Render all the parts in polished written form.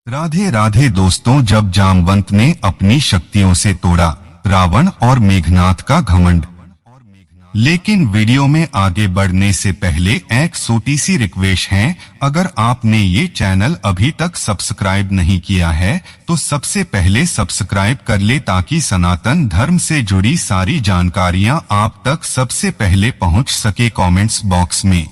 राधे राधे दोस्तों, जब जामवंत ने अपनी शक्तियों से तोड़ा रावण और मेघनाथ का घमंड। लेकिन वीडियो में आगे बढ़ने से पहले एक छोटी सी रिक्वेस्ट है, अगर आपने ये चैनल अभी तक सब्सक्राइब नहीं किया है तो सबसे पहले सब्सक्राइब कर ले ताकि सनातन धर्म से जुड़ी सारी जानकारियां आप तक सबसे पहले पहुंच सके। कमेंट्स बॉक्स में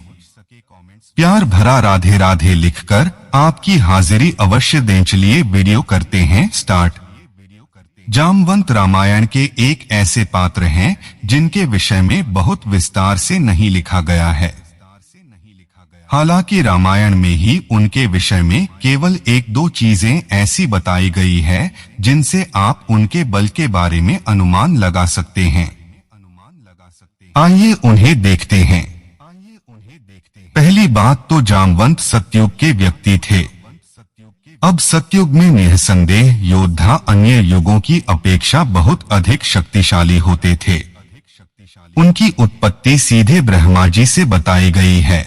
प्यार भरा राधे राधे लिखकर आपकी हाजिरी अवश्य दें। चलिए वीडियो करते हैं स्टार्ट। जामवंत रामायण के एक ऐसे पात्र हैं जिनके विषय में बहुत विस्तार से नहीं लिखा गया है। हालांकि रामायण में ही उनके विषय में केवल एक दो चीजें ऐसी बताई गई है जिनसे आप उनके बल के बारे में अनुमान लगा सकते हैं। आइए उन्हें देखते हैं। पहली बात तो जामवंत सतयुग के व्यक्ति थे। अब सतयुग में निसंदेह योद्धा अन्य युगों की अपेक्षा बहुत अधिक शक्तिशाली होते थे। उनकी उत्पत्ति सीधे ब्रह्मा जी से बताई गई है।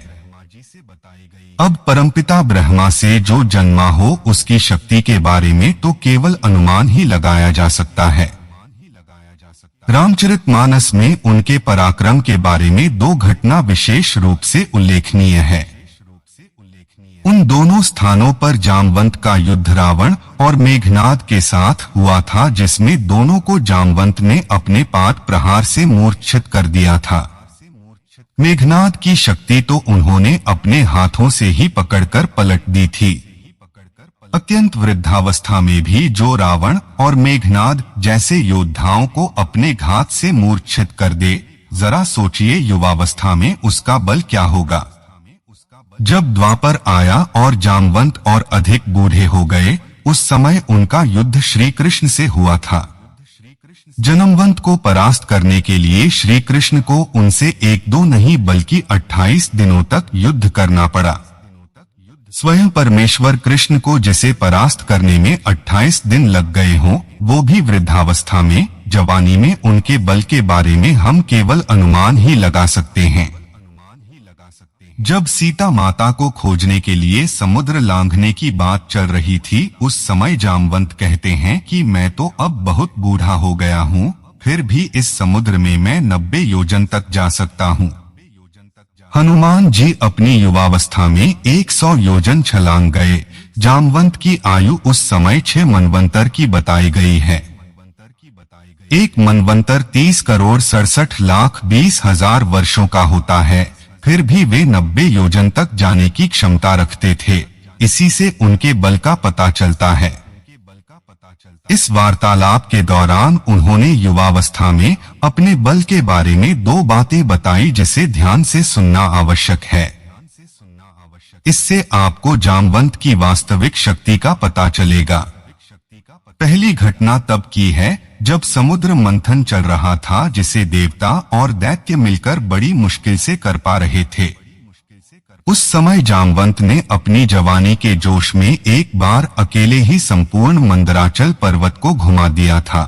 अब परमपिता ब्रह्मा से जो जन्मा हो उसकी शक्ति के बारे में तो केवल अनुमान ही लगाया जा सकता है। रामचरितमानस में उनके पराक्रम के बारे में दो घटना विशेष रूप से उल्लेखनीय है। उन दोनों स्थानों पर जामवंत का युद्ध रावण और मेघनाथ के साथ हुआ था, जिसमें दोनों को जामवंत ने अपने पाद प्रहार से मूर्छित कर दिया था। मेघनाथ की शक्ति तो उन्होंने अपने हाथों से ही पकड़कर पलट दी थी। अत्यंत वृद्धावस्था में भी जो रावण और मेघनाथ जैसे योद्धाओं को अपने घात से मूर्छित कर दे, जरा सोचिए युवावस्था में उसका बल क्या होगा। जब द्वापर आया और जामवंत और अधिक बूढ़े हो गए, उस समय उनका युद्ध श्री कृष्ण से हुआ था। जनमवंत को परास्त करने के लिए श्री कृष्ण को उनसे एक दो नहीं बल्कि 28 दिनों तक युद्ध करना पड़ा। स्वयं परमेश्वर कृष्ण को जिसे परास्त करने में 28 दिन लग गए हों, वो भी वृद्धावस्था में, जवानी में उनके बल के बारे में हम केवल अनुमान ही लगा सकते हैं। जब सीता माता को खोजने के लिए समुद्र लांघने की बात चल रही थी, उस समय जामवंत कहते हैं कि मैं तो अब बहुत बूढ़ा हो गया हूँ, फिर भी इस समुद्र में मैं 90 योजन तक जा सकता हूँ। हनुमान जी अपनी युवावस्था में 100 योजन छलांग गए। जामवंत की आयु उस समय 6 मनवंतर की बताई गई है। एक मनवंतर 30 करोड़ 67 लाख 20 हजार वर्षों का होता है। फिर भी वे 90 योजन तक जाने की क्षमता रखते थे। इसी से उनके बल का पता चलता है। इस वार्तालाप के दौरान उन्होंने युवावस्था में अपने बल के बारे में दो बातें बताई जिसे ध्यान से सुनना आवश्यक है। इससे आपको जामवंत की वास्तविक शक्ति का पता चलेगा। पहली घटना तब की है जब समुद्र मंथन चल रहा था, जिसे देवता और दैत्य मिलकर बड़ी मुश्किल से कर पा रहे थे। उस समय जामवंत ने अपनी जवानी के जोश में एक बार अकेले ही संपूर्ण मंदराचल पर्वत को घुमा दिया था।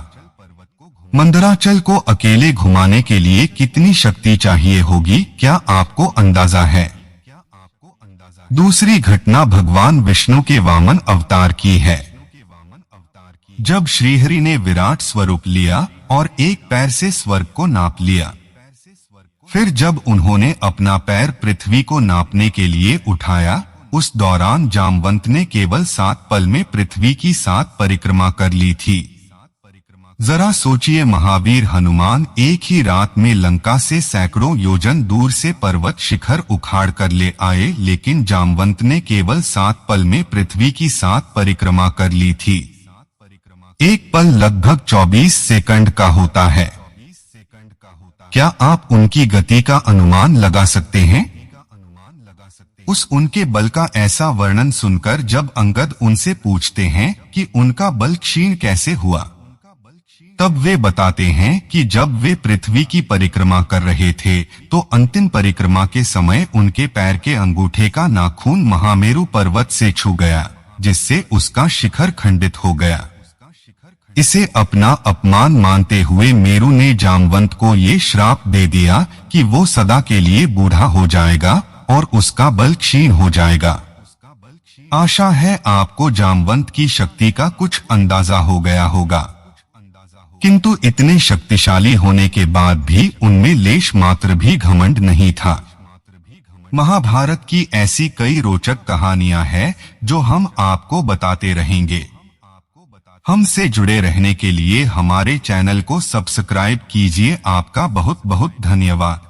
मंदराचल को अकेले घुमाने के लिए कितनी शक्ति चाहिए होगी, क्या आपको अंदाजा है? दूसरी घटना भगवान विष्णु के वामन अवतार की है। जब श्रीहरि ने विराट स्वरूप लिया और एक पैर से स्वर्ग को नाप लिया, फिर जब उन्होंने अपना पैर पृथ्वी को नापने के लिए उठाया, उस दौरान जामवंत ने केवल 7 पल में पृथ्वी की 7 परिक्रमा कर ली थी। जरा सोचिए, महावीर हनुमान एक ही रात में लंका से सैकड़ों योजन दूर से पर्वत शिखर उखाड़ कर ले आए, लेकिन जामवंत ने केवल 7 पल में पृथ्वी की 7 परिक्रमा कर ली थी। एक पल लगभग 24 सेकंड का होता है। क्या आप उनकी गति का अनुमान लगा सकते हैं? उस उनके बल का ऐसा वर्णन सुनकर जब अंगद उनसे पूछते हैं कि उनका बल क्षीण कैसे हुआ, तब वे बताते हैं कि जब वे पृथ्वी की परिक्रमा कर रहे थे तो अंतिम परिक्रमा के समय उनके पैर के अंगूठे का नाखून महामेरु पर्वत से छू गया, जिससे उसका शिखर खंडित हो गया। इसे अपना अपमान मानते हुए मेरु ने जामवंत को ये श्राप दे दिया कि वो सदा के लिए बूढ़ा हो जाएगा और उसका बल क्षीण हो जाएगा। आशा है आपको जामवंत की शक्ति का कुछ अंदाजा हो गया होगा, किंतु इतने शक्तिशाली होने के बाद भी उनमें लेश मात्र भी घमंड नहीं था। महाभारत की ऐसी कई रोचक कहानियां हैं जो हम आपको बताते रहेंगे। हमसे जुड़े रहने के लिए हमारे चैनल को सब्सक्राइब कीजिए। आपका बहुत बहुत धन्यवाद।